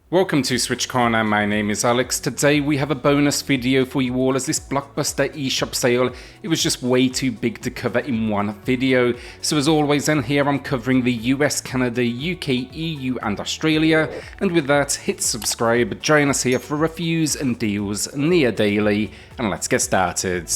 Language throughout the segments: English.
Welcome to SwitchCorner, my name is Alex. Today we have a bonus video for you all as this Blockbuster eShop sale, it was just way too big to cover in one video. So as always then here I'm covering the US, Canada, UK, EU and Australia. And with that, hit subscribe, join us here for reviews and deals near daily, and let's get started.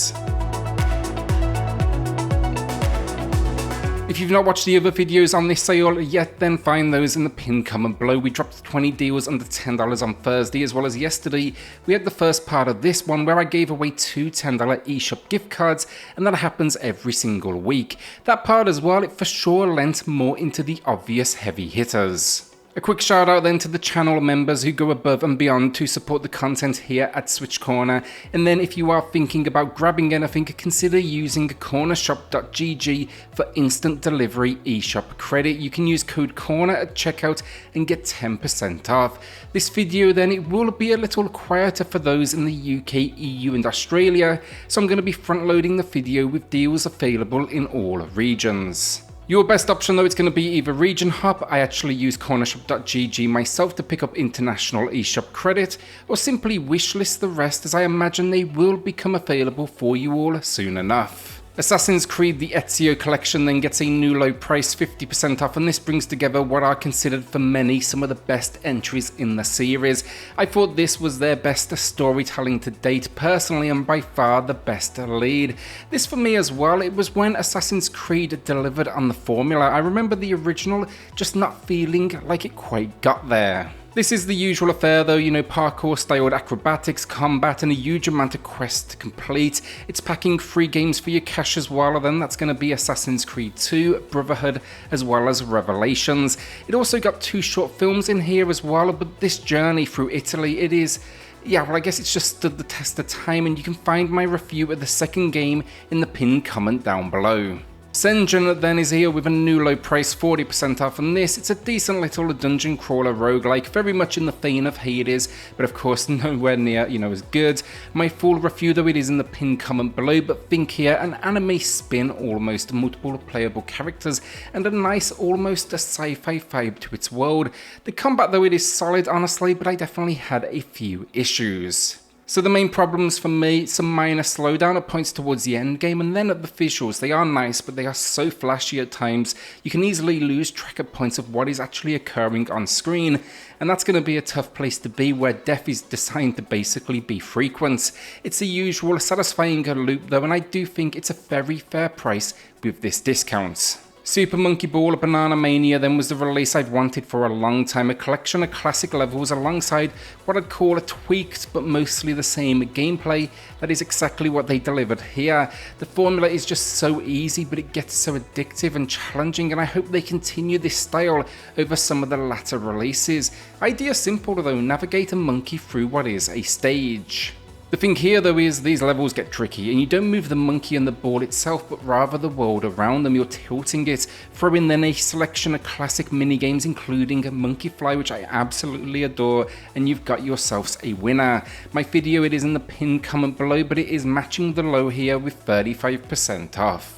If you've not watched the other videos on this sale yet, then find those in the pinned comment below. We dropped 20 deals under $10 on Thursday, as well as yesterday we had the first part of this one where I gave away 2 $10 eShop gift cards, and that happens every single week. That part as well, it for sure lent more into the obvious heavy hitters. A quick shout out then to the channel members who go above and beyond to support the content here at SwitchCorner. And then if you are thinking about grabbing anything, consider using cornershop.gg for instant delivery eShop credit. You can use code CORNER at checkout and get 10% off. This video then, it will be a little quieter for those in the UK, EU and Australia, so I'm going to be front loading the video with deals available in all regions. Your best option though, it's going to be either region hop. I actually use cornershop.gg myself to pick up international eShop credit, or simply wishlist the rest, as I imagine they will become available for you all soon enough. Assassin's Creed the Ezio collection then gets a new low price, 50% off, and this brings together what are considered for many some of the best entries in the series. I thought this was their best storytelling to date personally, and by far the best lead. This for me as well, it was when Assassin's Creed delivered on the formula. I remember the original just not feeling like it quite got there. This is the usual affair though, you know, parkour styled acrobatics, combat and a huge amount of quests to complete. It's packing 3 games for your cash as well, then that's going to be Assassin's Creed 2, Brotherhood as well as Revelations. It also got 2 short films in here as well, but this journey through Italy, it is... yeah, well I guess it's just stood the test of time, and you can find my review of the second game in the pinned comment down below. Zengeon then is here with a new low price, 40% off, and this, it's a decent little dungeon crawler roguelike, very much in the vein of Hades, but of course nowhere near, as good. My full review though, it is in the pinned comment below, but think here, an anime spin almost, multiple playable characters, and a nice, almost a sci-fi vibe to its world. The combat though, it is solid honestly, but I definitely had a few issues. So the main problems for me, some minor slowdown at points towards the end game, and then at the visuals. They are nice, but they are so flashy at times, you can easily lose track at points of what is actually occurring on screen, and that's going to be a tough place to be where death is designed to basically be frequent. It's a usual satisfying loop though, and I do think it's a very fair price with this discount. Super Monkey Ball Banana Mania then was the release I've wanted for a long time, a collection of classic levels alongside what I'd call a tweaked but mostly the same gameplay. That is exactly what they delivered here. The formula is just so easy, but it gets so addictive and challenging, and I hope they continue this style over some of the latter releases. Idea simple though, navigate a monkey through what is a stage. The thing here though is these levels get tricky, and you don't move the monkey and the ball itself, but rather the world around them. You're tilting it. Throw in then a selection of classic minigames including Monkey Fly, which I absolutely adore, and you've got yourselves a winner. My video, it is in the pinned comment below, but it is matching the low here with 35% off.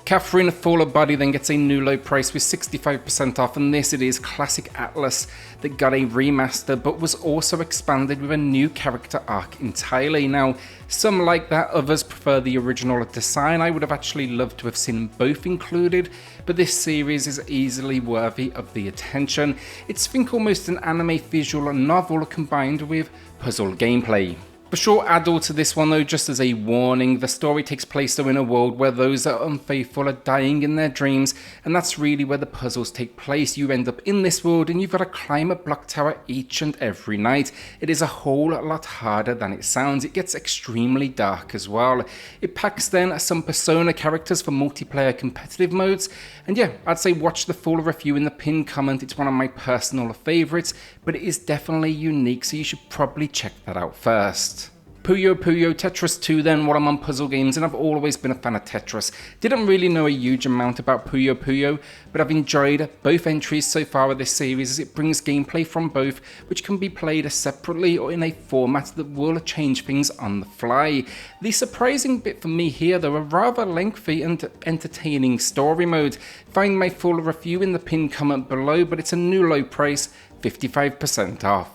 Catherine Fuller Body then gets a new low price with 65% off, and this, it is classic Atlas that got a remaster but was also expanded with a new character arc entirely. Now, some like that, others prefer the original design. I would have actually loved to have seen both included, but this series is easily worthy of the attention. It's think almost an anime visual novel combined with puzzle gameplay. For sure, add all to this one though, just as a warning, the story takes place though in a world where those that are unfaithful are dying in their dreams, and that's really where the puzzles take place. You end up in this world and you've got to climb a block tower each and every night. It is a whole lot harder than it sounds. It gets extremely dark as well. It packs then some Persona characters for multiplayer competitive modes, and yeah, I'd say watch the full review in the pinned comment. It's one of my personal favourites, but it is definitely unique, so you should probably check that out first. Puyo Tetris 2 then, while I'm on puzzle games, and I've always been a fan of Tetris. Didn't really know a huge amount about Puyo, but I've enjoyed both entries so far of this series, as it brings gameplay from both, which can be played separately or in a format that will change things on the fly. The surprising bit for me here though, a rather lengthy and entertaining story mode. Find my full review in the pinned comment below, but it's a new low price, 55% off.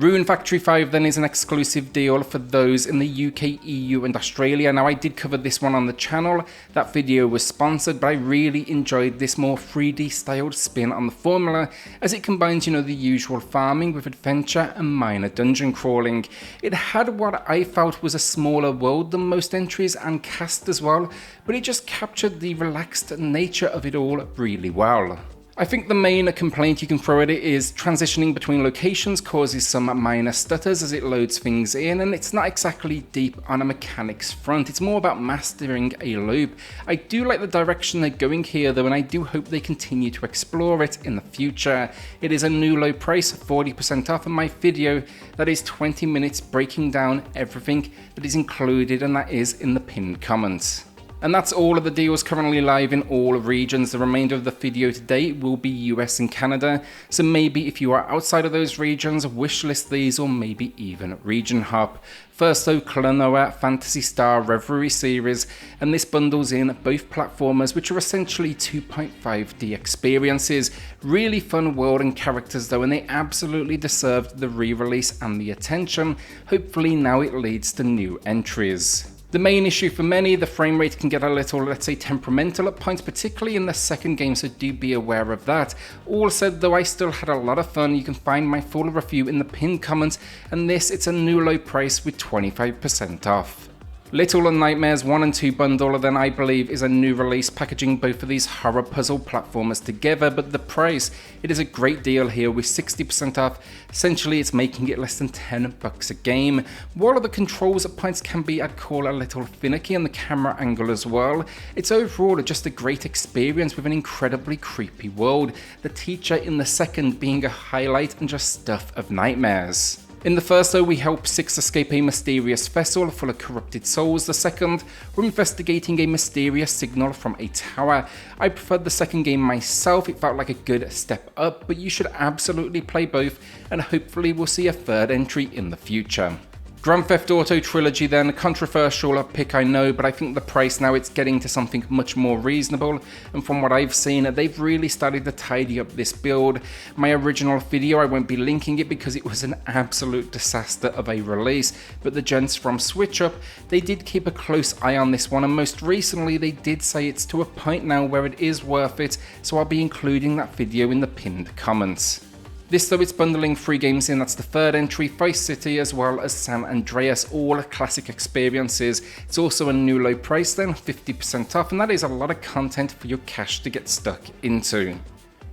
Rune Factory 5 then is an exclusive deal for those in the UK, EU and Australia. Now I did cover this one on the channel, that video was sponsored, but I really enjoyed this more 3D styled spin on the formula as it combines, the usual farming with adventure and minor dungeon crawling. It had what I felt was a smaller world than most entries and cast as well, but it just captured the relaxed nature of it all really well. I think the main complaint you can throw at it is transitioning between locations causes some minor stutters as it loads things in, and it's not exactly deep on a mechanics front, it's more about mastering a loop. I do like the direction they're going here though, and I do hope they continue to explore it in the future. It is a new low price, 40% off, and my video that is 20 minutes breaking down everything that is included, and that is in the pinned comments. And that's all of the deals currently live in all regions. The remainder of the video today will be US and Canada, so maybe if you are outside of those regions, wishlist these or maybe even region hop. First though, KLONOA Phantasy Star Reverie series, and this bundles in both platformers which are essentially 2.5D experiences. Really fun world and characters though, and they absolutely deserved the re-release and the attention. Hopefully now it leads to new entries. The main issue for many, the frame rate can get a little, let's say, temperamental at points, particularly in the second game, so do be aware of that. All said though, I still had a lot of fun. You can find my full review in the pinned comments, and this, it's a new low price with 25% off. Little and Nightmares 1 and 2 bundle then I believe is a new release packaging both of these horror puzzle platformers together, but the price, it is a great deal here with 60% off. Essentially it's making it less than $10 a game. While the controls at points can be, I'd call, a little finicky, and the camera angle as well, it's overall just a great experience with an incredibly creepy world. The teacher in the second being a highlight and just stuff of nightmares. In the first though, we help 6 escape a mysterious vessel full of corrupted souls. The second, we're investigating a mysterious signal from a tower. I preferred the second game myself, it felt like a good step up, but you should absolutely play both, and hopefully we'll see a third entry in the future. Grand Theft Auto Trilogy then, a controversial pick I know, but I think the price now, it's getting to something much more reasonable, and from what I've seen, they've really started to tidy up this build. My original video, I won't be linking it because it was an absolute disaster of a release, but the gents from SwitchUp, they did keep a close eye on this one, and most recently they did say it's to a point now where it is worth it, so I'll be including that video in the pinned comments. This though, it's bundling 3 games in, that's the third entry, Vice City as well as San Andreas, all classic experiences. It's also a new low price then, 50% off, and that is a lot of content for your cash to get stuck into.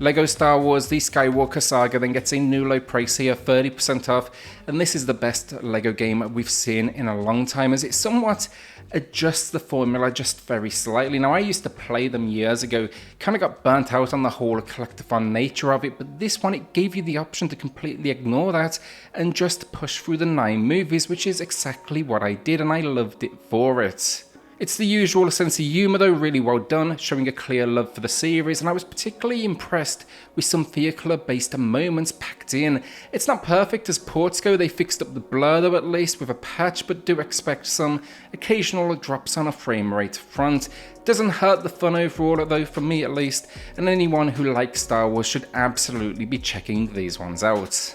Lego Star Wars The Skywalker Saga then gets a new low price here, 30% off, and this is the best Lego game we've seen in a long time as it somewhat adjusts the formula just very slightly. Now I used to play them years ago, kind of got burnt out on the whole collectathon nature of it, but this one, it gave you the option to completely ignore that and just push through the 9 movies, which is exactly what I did, and I loved it for it. It's the usual sense of humour though, really well done, showing a clear love for the series, and I was particularly impressed with some vehicular based moments packed in. It's not perfect as ports go, they fixed up the blur though at least with a patch, but do expect some occasional drops on a frame rate front. Doesn't hurt the fun overall though, for me at least, and anyone who likes Star Wars should absolutely be checking these ones out.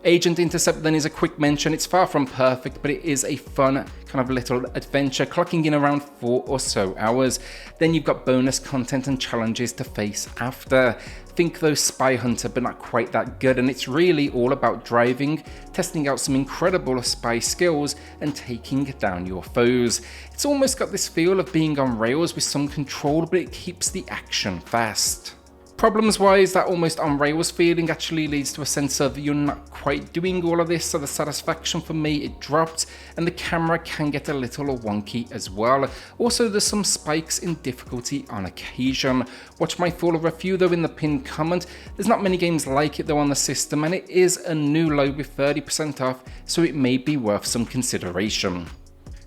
Agent Intercept then is a quick mention. It's far from perfect, but it is a fun kind of little adventure, clocking in around 4 or so hours. Then you've got bonus content and challenges to face after. Think though Spy Hunter, but not quite that good, and it's really all about driving, testing out some incredible spy skills, and taking down your foes. It's almost got this feel of being on rails with some control, but it keeps the action fast. Problems wise, that almost on rails feeling actually leads to a sense of you're not quite doing all of this, so the satisfaction for me, it dropped, and the camera can get a little wonky as well. Also, there's some spikes in difficulty on occasion. Watch my full review though in the pinned comment. There's not many games like it though on the system, and it is a new low with 30% off, so it may be worth some consideration.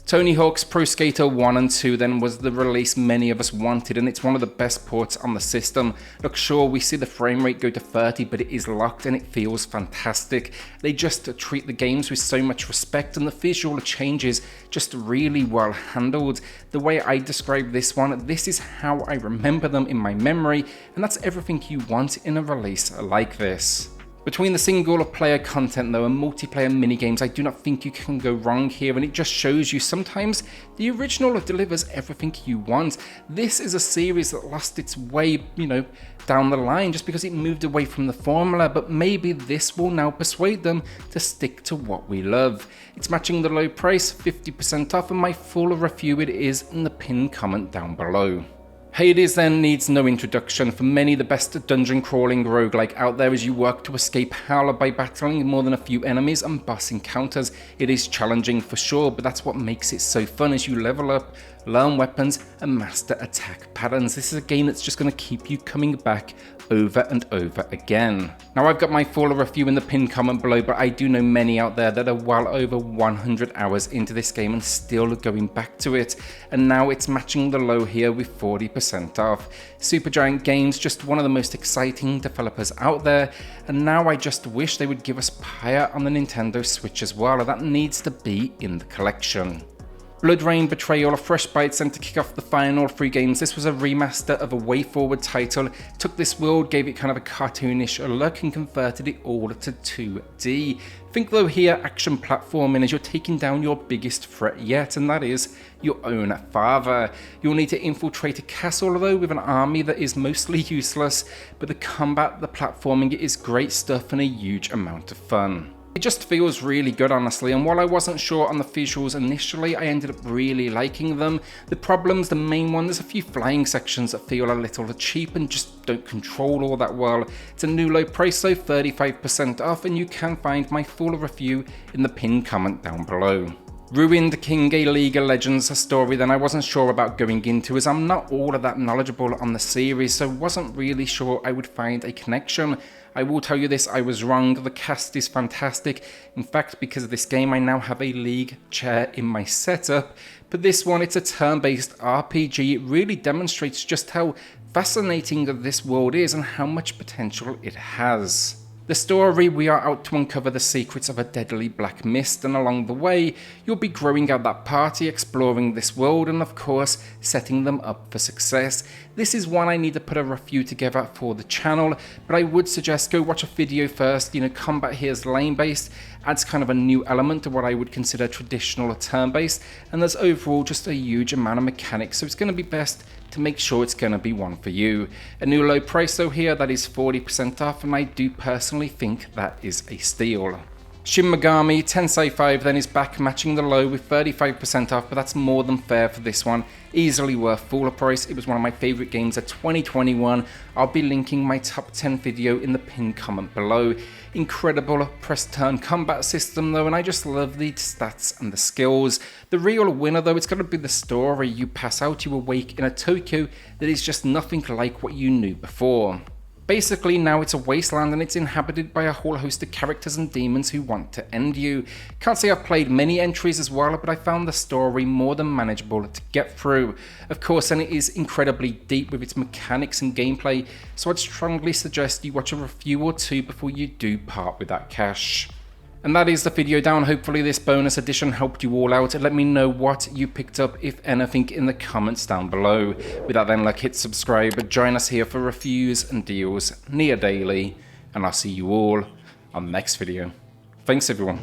Tony Hawk's Pro Skater 1 and 2 then was the release many of us wanted, and it's one of the best ports on the system. Look, sure, we see the frame rate go to 30, but it is locked and it feels fantastic. They just treat the games with so much respect, and the visual changes just really well handled. The way I describe this one, this is how I remember them in my memory, and that's everything you want in a release like this. Between the single player content though and multiplayer minigames, I do not think you can go wrong here, and it just shows you sometimes the original delivers everything you want. This is a series that lost its way, down the line just because it moved away from the formula, but maybe this will now persuade them to stick to what we love. It's matching the low price, 50% off, and my full review it is in the pinned comment down below. Hades then needs no introduction. For many, the best dungeon crawling roguelike out there as you work to escape hell by battling more than a few enemies and boss encounters. It is challenging for sure, but that's what makes it so fun as you level up, learn weapons, and master attack patterns. This is a game that's just going to keep you coming back over and over again. Now I've got my full review in the pinned comment below, but I do know many out there that are well over 100 hours into this game and still going back to it, and now it's matching the low here with 40% off. Supergiant Games, just one of the most exciting developers out there, and now I just wish they would give us Pyre on the Nintendo Switch as well. That needs to be in the collection. BloodRayne Betrayal, a fresh bite sent to kick off the final 3 games. This was a remaster of a way-forward title, took this world, gave it kind of a cartoonish look and converted it all to 2D. Think though here action platforming as you're taking down your biggest threat yet, and that is your own father. You'll need to infiltrate a castle though with an army that is mostly useless, but the combat, the platforming, it is great stuff and a huge amount of fun. It just feels really good honestly, and while I wasn't sure on the visuals initially, I ended up really liking them. The problems, the main one, there's a few flying sections that feel a little cheap and just don't control all that well. It's a new low price though, 35% off, and you can find my full review in the pinned comment down below. Ruined King, a League of Legends story then I wasn't sure about going into, as I'm not all of that knowledgeable on the series, so wasn't really sure I would find a connection. I will tell you this, I was wrong. The cast is fantastic. In fact, because of this game, I now have a League chair in my setup. But this one, it's a turn-based RPG. It really demonstrates just how fascinating this world is and how much potential it has. The story, we are out to uncover the secrets of a deadly black mist, and along the way, you'll be growing out that party, exploring this world, and of course, setting them up for success. This is one I need to put a review together for the channel, but I would suggest go watch a video first. Combat here is lane-based, adds kind of a new element to what I would consider traditional turn-based, and there's overall just a huge amount of mechanics, so it's going to be best to make sure it's going to be one for you. A new low price though here, that is 40% off, and I do personally think that is a steal. Shin Megami Tensei 5 then is back, matching the low with 35% off, but that's more than fair for this one. Easily worth full price. It was one of my favourite games of 2021. I'll be linking my top 10 video in the pinned comment below. Incredible press turn combat system though, and I just love the stats and the skills. The real winner though, it's got to be the story. You pass out, you awake in a Tokyo that is just nothing like what you knew before. Basically now it's a wasteland and it's inhabited by a whole host of characters and demons who want to end you. Can't say I've played many entries as well, but I found the story more than manageable to get through. Of course, and it is incredibly deep with its mechanics and gameplay, so I'd strongly suggest you watch a review or two before you do part with that cash. And that is the video down. Hopefully this bonus edition helped you all out. Let me know what you picked up, if anything, in the comments down below. With that then, hit subscribe, join us here for reviews and deals near daily, and I'll see you all on the next video. Thanks everyone.